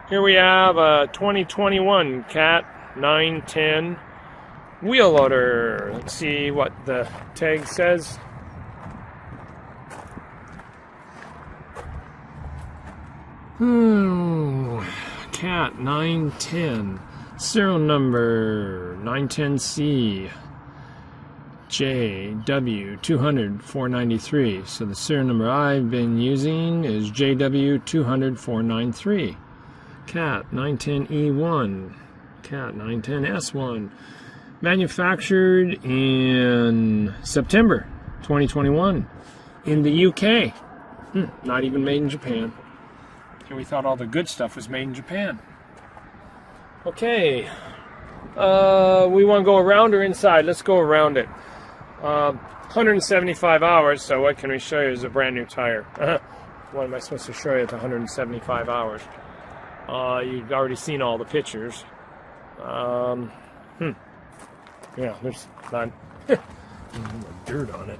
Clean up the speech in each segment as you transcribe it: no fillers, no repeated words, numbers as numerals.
Here we have a 2021 Cat 910 wheel loader. Let's see what the tag says. Cat 910. Serial number 910C JW200493. So the serial number I've been using is JW200493. Cat 910E1. Cat 910S1. Manufactured in September 2021 in the UK. Not even made in Japan. Here we thought all the good stuff was made in Japan. Okay. We want to go around or inside? Let's go around it. 175 hours, so what can we show you as a brand new tire? What am I supposed to show you at 175 hours? You've already seen all the pictures. Yeah, there's not dirt on it.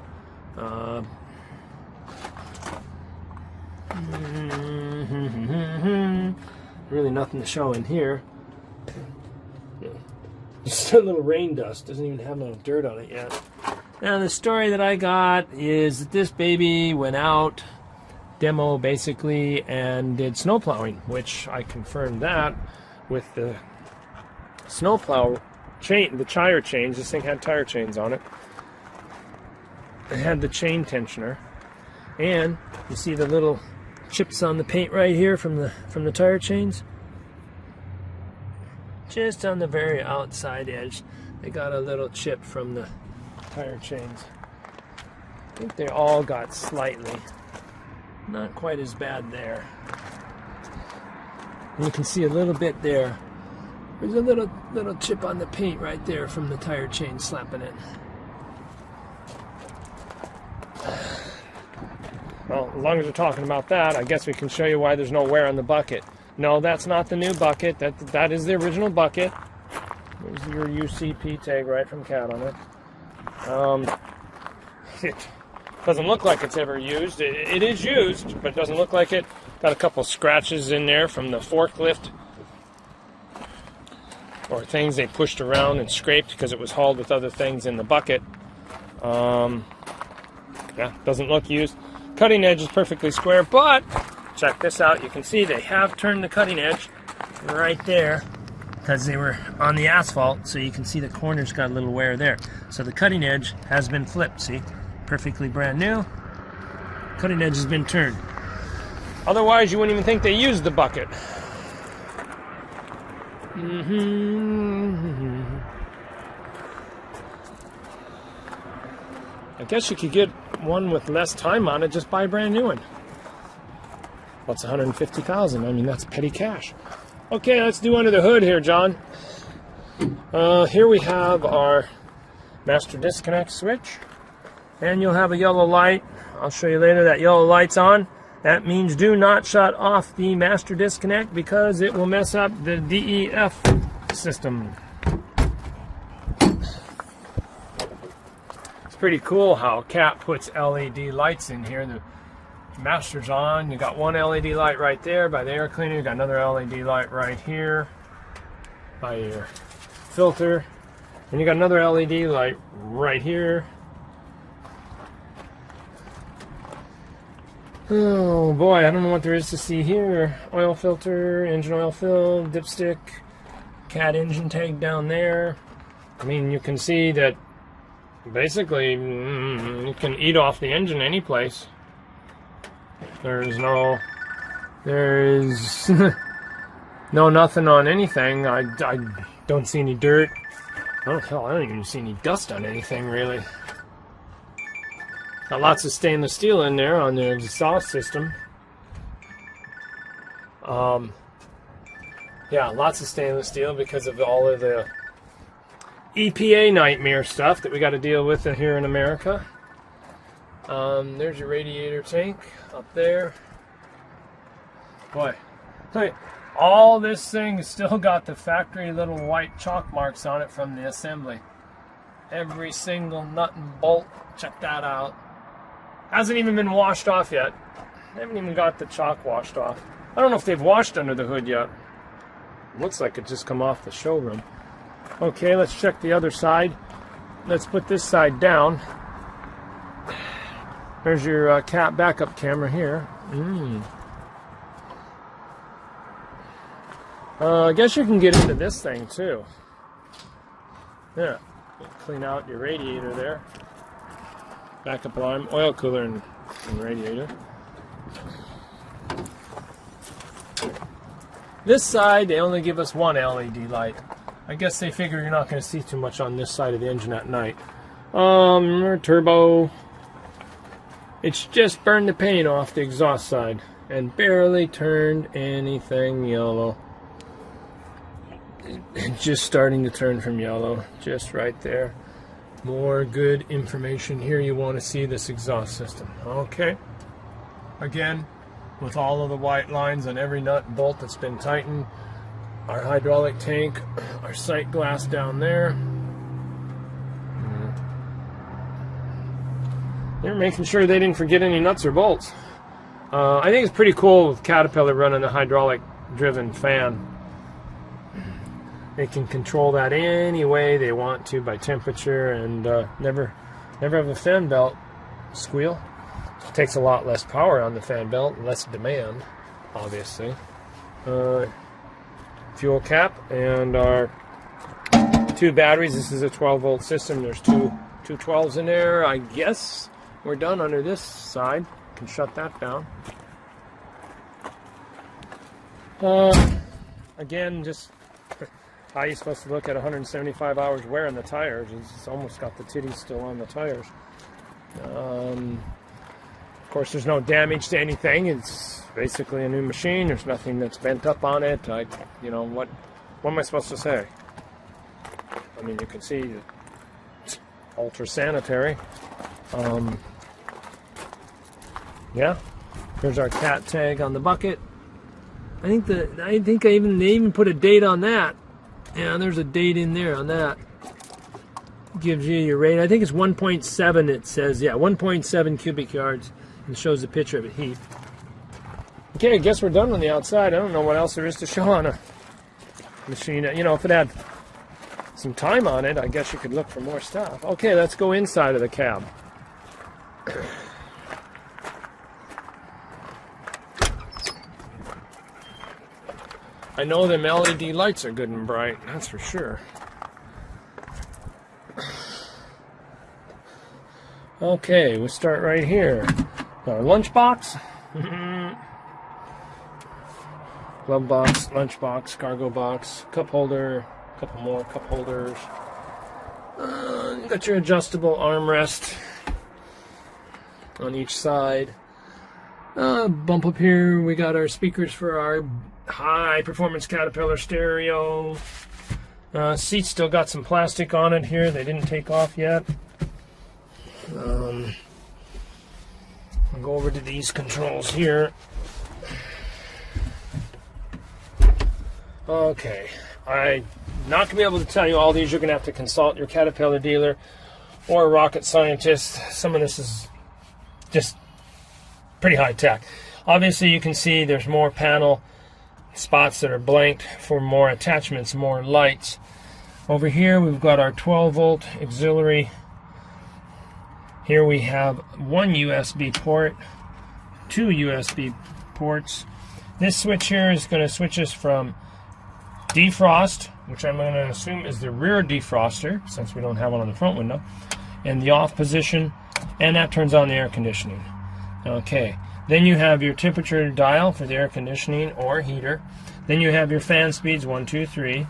Really nothing to show in here. Just a little rain dust. Doesn't even have no dirt on it yet. Now the story that I got is that this baby went out, demo basically, and did snow plowing, which I confirmed that with the snowplow chain, the tire chains. This thing had tire chains on it. It had the chain tensioner, and you see the little chips on the paint right here from the tire chains. Just on the very outside edge, they got a little chip from the tire chains. I think they all got slightly. Not quite as bad there. And you can see a little bit there. There's a little chip on the paint right there from the tire chain slapping it. Well, as long as we're talking about that, I guess we can show you why there's no wear on the bucket. No, that's not the new bucket. That is the original bucket. There's your UCP tag right from Cat on it. It doesn't look like it's ever used. It is used, but it doesn't look like it. Got a couple scratches in there from the forklift, or things they pushed around and scraped because it was hauled with other things in the bucket. Yeah, doesn't look used. Cutting edge is perfectly square, but check this out. You can see they have turned the cutting edge right there because they were on the asphalt, so you can see the corners got a little wear there. So the cutting edge has been flipped, see? Perfectly brand new. Cutting edge has been turned. Otherwise, you wouldn't even think they used the bucket. I guess you could get one with less time on it, just buy a brand new one. What's $150,000? I mean, that's petty cash. Okay, let's do under the hood here, John. Here we have our master disconnect switch, and you'll have a yellow light. I'll show you later. That yellow light's on. That means do not shut off the master disconnect because it will mess up the DEF system. It's pretty cool how Cat puts LED lights in here. The master's on. You got one LED light right there by the air cleaner. You got another LED light right here by your filter, and you got another LED light right here. Oh boy, I don't know what there is to see here. Oil filter, engine oil fill, dipstick, Cat engine tag down there. I mean, you can see that basically you can eat off the engine any place. There's no nothing on anything. I don't see any dirt. Oh hell, I don't even see any dust on anything really. Got lots of stainless steel in there on the exhaust system. Yeah, lots of stainless steel because of all of the EPA nightmare stuff that we got to deal with here in America. There's your radiator tank up there. Boy, look, all this thing has still got the factory little white chalk marks on it from the assembly. Every single nut and bolt. Check that out. Hasn't even been washed off yet. They haven't even got the chalk washed off. I don't know if they've washed under the hood yet. looks like it just come off the showroom. Okay, let's check the other side. Let's put this side down. There's your cat backup camera here. I guess you can get into this thing too. Yeah, clean out your radiator there. Backup alarm, oil cooler, and radiator. This side, they only give us one LED light. I guess they figure you're not going to see too much on this side of the engine at night. Turbo. It's just burned the paint off the exhaust side and barely turned anything yellow. Just starting to turn from yellow, just right there. More good information here. You want to see this exhaust system. Okay. Again, with all of the white lines on every nut and bolt that's been tightened. Our hydraulic tank, our sight glass down there. They're making sure they didn't forget any nuts or bolts. I think it's pretty cool with Caterpillar running a hydraulic driven fan. They can control that any way they want to by temperature, and never have a fan belt squeal. It takes a lot less power on the fan belt, less demand, obviously. Fuel cap and our 2 batteries. This is a 12-volt system. There's two 12s in there. I guess we're done under this side. Can shut that down. Again, just how are you supposed to look at 175 hours wear on the tires? It's almost got the titties still on the tires. Of course, there's no damage to anything. It's basically a new machine. There's nothing that's bent up on it. You know, what am I supposed to say? I mean, you can see it's ultra sanitary. Yeah, here's our cat tag on the bucket. I think they even put a date on that. Yeah, there's a date in there on that. Gives you your rate. I think it's 1.7. It says, yeah, 1.7 cubic yards, and shows a picture of a heap. Okay, I guess we're done on the outside. I don't know what else there is to show on a machine. You know, if it had some time on it, I guess you could look for more stuff. Okay, let's go inside of the cab. I know them LED lights are good and bright, that's for sure. Okay, we'll start right here. Our lunch box. Glove box, lunch box, cargo box, cup holder, a couple more cup holders. You got your adjustable armrest on each side. Bump up here, we got our speakers for our high performance Caterpillar stereo. Seats still got some plastic on it here, they didn't take off yet. I'll go over to these controls here. Okay, I'm not going to be able to tell you all these. You're going to have to consult your Caterpillar dealer or a rocket scientist. Some of this is just pretty high tech. Obviously you can see there's more panel spots that are blanked for more attachments, more lights. Over here we've got our 12-volt auxiliary. Here we have one USB port, 2 USB ports. This switch here is going to switch us from defrost, which I'm going to assume is the rear defroster since we don't have one on the front window, and the off position, and that turns on the air conditioning. Okay, then you have your temperature dial for the air conditioning or heater. Then you have your fan speeds 1, 2, 3.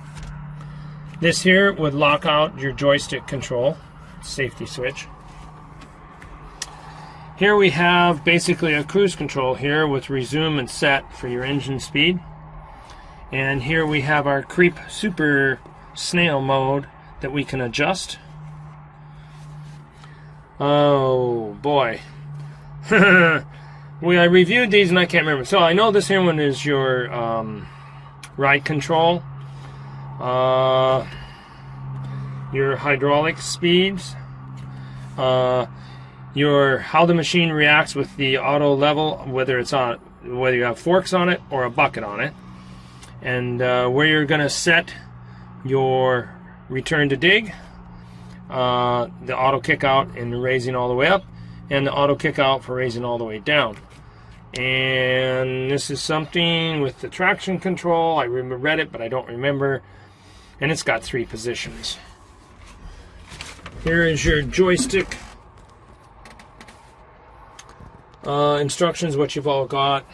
This here would lock out your joystick control, safety switch. Here we have basically a cruise control here with resume and set for your engine speed. And here we have our creep super snail mode that we can adjust. Oh boy. I reviewed these and I can't remember. So I know this here one is your ride control, your hydraulic speeds, your how the machine reacts with the auto level, whether you have forks on it or a bucket on it, And where you're going to set your return to dig, the auto kick out and raising all the way up, and the auto kick out for raising all the way down. And this is something with the traction control. I read it, but I don't remember. And it's got 3 positions. Here is your joystick instructions, what you've all got.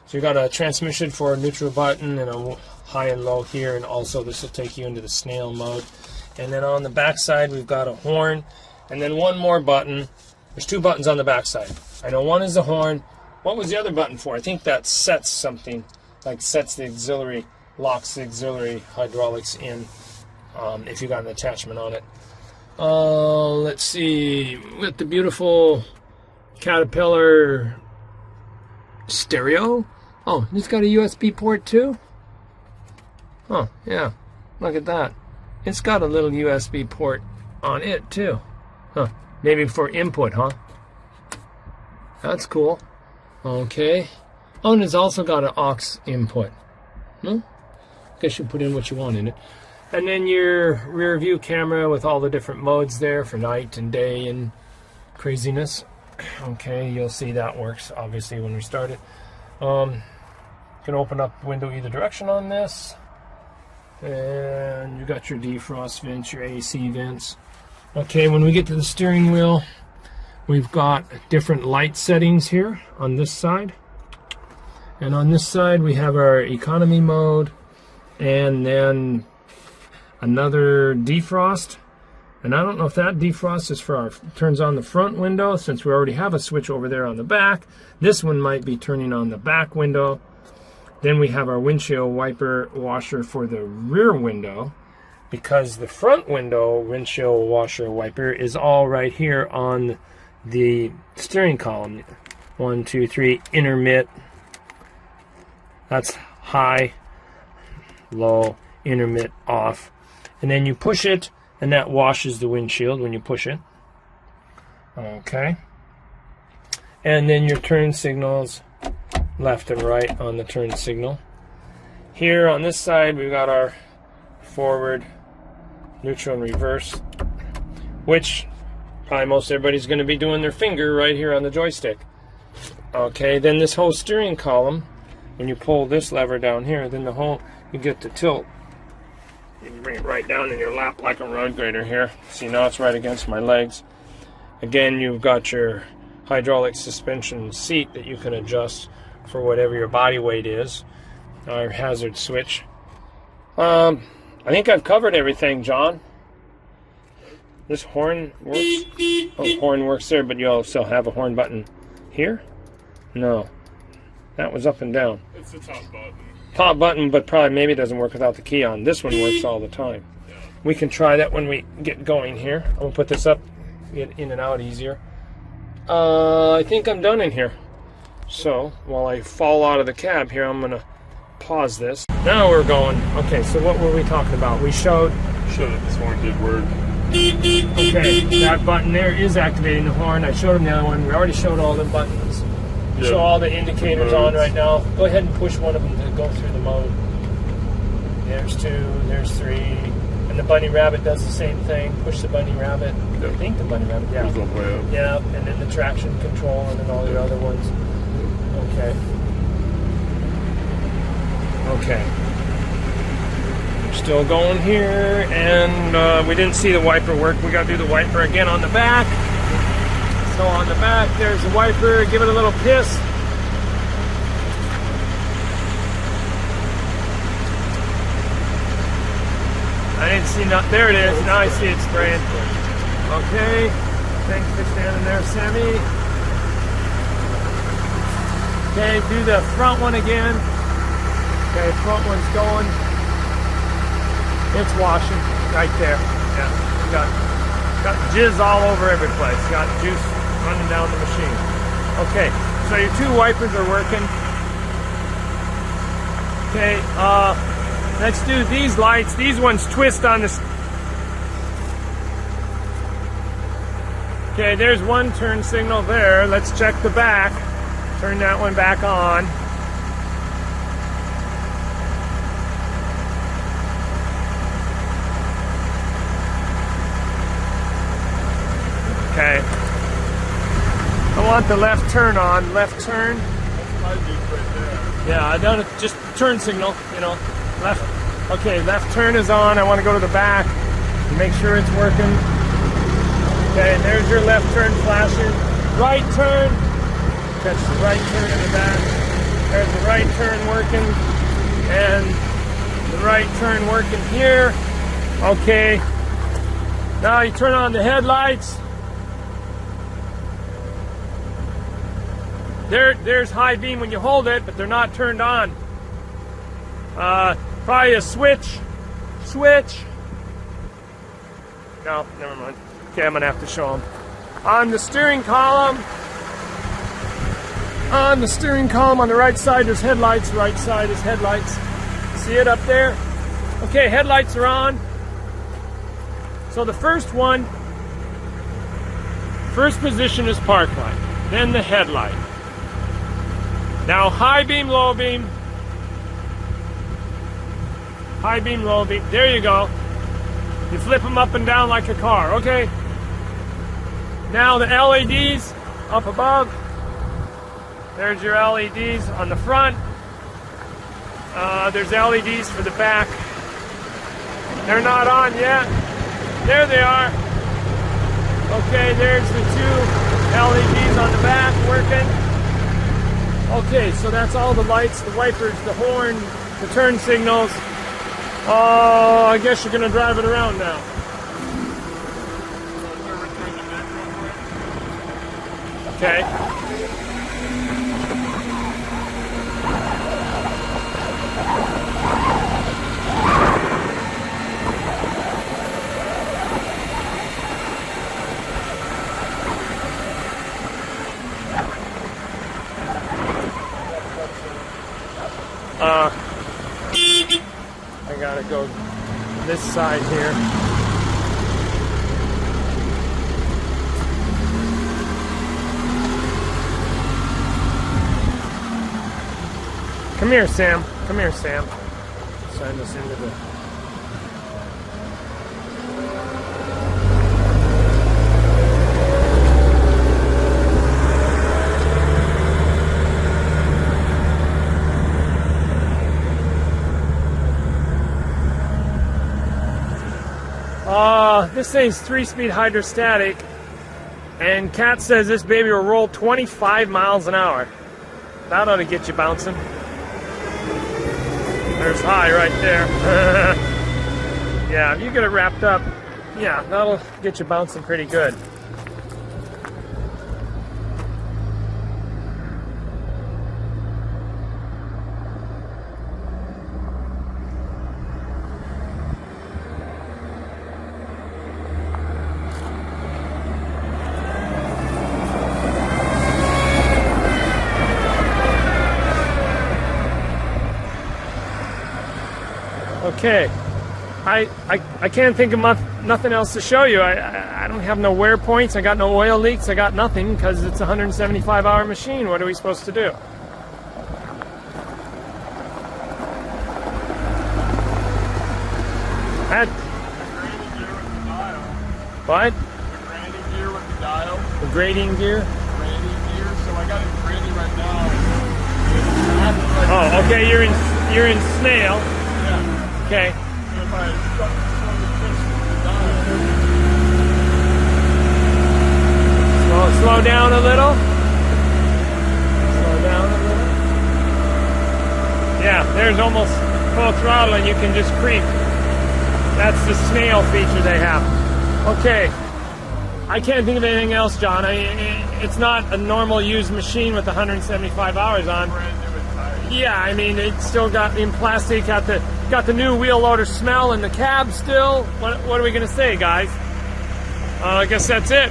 So you got a transmission for a neutral button and a high and low here, and also this will take you into the snail mode. And then on the back side we've got a horn, and then one more button. There's 2 buttons on the back side. I know one is the horn. What was the other button for? I think that sets something, like sets the auxiliary, locks the auxiliary hydraulics in, if you got an attachment on it. Let's see, with the beautiful Caterpillar stereo. Oh, it's got a USB port too? Oh, yeah, look at that. It's got a little USB port on it too. Huh, maybe for input, huh? That's cool. Okay. Oh, and it's also got an aux input. No? Guess you put in what you want in it. And then your rear view camera with all the different modes there for night and day and craziness. Okay, you'll see that works obviously when we start it. You can open up window either direction on this. And you got your defrost vents, your AC vents. Okay, when we get to the steering wheel, we've got different light settings here on this side. And on this side we have our economy mode, and then another defrost. And I don't know if that defrost is for our turns on the front window, since we already have a switch over there on the back. This one might be turning on the back window. Then we have our windshield wiper washer for the rear window, because the front window windshield washer wiper is all right here on the steering column. 1, 2, 3, intermit. That's high, low, intermit, off. And then you push it, and that washes the windshield when you push it. Okay. And then your turn signals, left and right on the turn signal. Here on this side we've got our forward, neutral, and reverse, which probably most everybody's going to be doing their finger right here on the joystick. Okay, then this whole steering column, when you pull this lever down here, then the whole, you get to tilt. You bring it right down in your lap like a road grader here. See, now it's right against my legs. Again, you've got your hydraulic suspension seat that you can adjust for whatever your body weight is. Our hazard switch. I think I've covered everything, John. This horn works. Oh, horn works there, but you also have a horn button here? No. That was up and down. It's the top button. Top button, but probably maybe it doesn't work without the key on. This one works all the time. Yeah. We can try that when we get going here. I'm going to put this up, get in and out easier. I think I'm done in here. So, while I fall out of the cab here, I'm going to pause this. Now we're going. Okay, so what were we talking about? We showed that this horn did work. Okay, that button there is activating the horn. I showed him the other one. We already showed all the buttons. Yeah. Show all the indicators on right now. Go ahead and push one of them to go through the mode. There's 2, there's 3. And the bunny rabbit does the same thing. Push the bunny rabbit. Yep. I think the bunny rabbit, yeah. Yeah, and then the traction control and then all the other ones. Okay. Okay. We're still going here, and we didn't see the wiper work. We got to do the wiper again on the back. So on the back, there's the wiper. Give it a little piss. I didn't see nothing. There it is. Now I see it spraying. Okay. Thanks for standing there, Sammy. Okay, do the front one again. Okay, front one's going. It's washing right there. Yeah, got jizz all over every place. Got juice running down the machine. Okay, so your 2 wipers are working. Okay, let's do these lights. These ones twist on this. Okay, there's one turn signal there. Let's check the back. Turn that one back on. want the left turn on. Left turn. My dude right there. Yeah, I done it. Just turn signal. You know, left. Okay, left turn is on. I want to go to the back. Make sure it's working. Okay, there's your left turn flashing. Right turn. Catch the right turn in the back. There's the right turn working. And the right turn working here. Okay. Now you turn on the headlights. There's high beam when you hold it, but they're not turned on. Probably a switch. Switch. No, never mind. Okay, I'm gonna have to show them. On the steering column, on the right side there's headlights. Right side is headlights. See it up there? Okay, headlights are on. So the first position is park light, then the headlight. Now high beam, low beam. High beam, low beam. There you go. You flip them up and down like a car, okay? Now the LEDs up above. There's your LEDs on the front. There's LEDs for the back. They're not on yet. There they are. Okay, there's the two LEDs on the back working. Okay, so that's all the lights, the wipers, the horn, the turn signals. Oh, I guess you're going to drive it around now. Okay. I gotta go this side here. Come here, Sam. Come here, Sam. Sign this into the... This thing's 3-speed hydrostatic, and Cat says this baby will roll 25 miles an hour. That ought to get you bouncing. There's high right there. Yeah, if you get it wrapped up, yeah, that'll get you bouncing pretty good. Okay, I can't think of nothing else to show you. I don't have no wear points. I got no oil leaks. I got nothing because it's a 175-hour machine. What are we supposed to do? What? The grading gear with the dial. The grading gear? Grading gear. So I got it grading right now. Oh, okay. You're in Snail. Yeah. Okay. So if I start the twist with the dial. Slow down a little. Slow down a little. Yeah, there's almost full throttle and you can just creep. That's the Snail feature they have. Okay. I can't think of anything else, John. It's not a normal used machine with 175 hours on. Brand new and tired. Yeah, I mean, it's still got in plastic, got the new wheel loader smell in the cab still. What are we going to say, guys? I guess that's it.